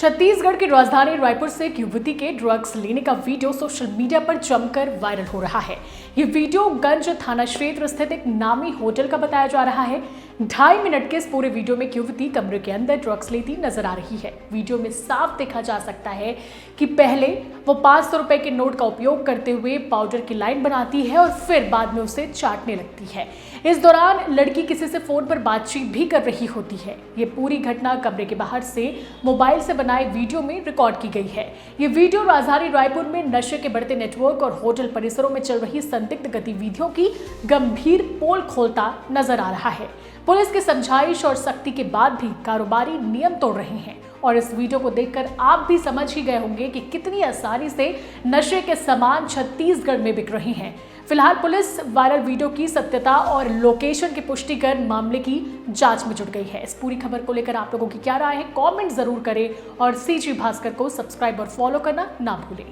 छत्तीसगढ़ की राजधानी रायपुर से एक युवती के ड्रग्स लेने का वीडियो सोशल मीडिया पर जमकर वायरल हो रहा है। ये वीडियो गंज थाना क्षेत्र स्थित एक नामी होटल का बताया जा रहा है। 2.5 मिनट के इस पूरे वीडियो में एक युवती कमरे के अंदर ड्रग्स लेती नजर आ रही है। वीडियो में साफ देखा जा सकता है कि पहले वो 500 रुपए के नोट का उपयोग करते हुए पाउडर की लाइन बनाती है और फिर बाद में उसे चाटने लगती है। इस दौरान लड़की किसी से फोन पर बातचीत भी कर रही होती है। ये पूरी घटना कमरे के बाहर से मोबाइल से बनाए वीडियो में रिकॉर्ड की गई है। ये वीडियो राजधानी रायपुर में नशे के बढ़ते नेटवर्क और होटल परिसरों में चल रही संदिग्ध गतिविधियों की गंभीर पोल खोलता नजर आ रहा है। पुलिस की समझाइश और सख्ती के बाद भी कारोबारी नियम तोड़ रहे हैं और इस वीडियो को देखकर आप भी समझ ही गए होंगे कि कितनी आसानी से नशे के सामान छत्तीसगढ़ में बिक रहे हैं। फिलहाल पुलिस वायरल वीडियो की सत्यता और लोकेशन की पुष्टि कर मामले की जांच में जुट गई है। इस पूरी खबर को लेकर आप लोगों की क्या राय है, कमेंट जरूर करें और सीजी भास्कर को सब्सक्राइब और फॉलो करना ना भूलें।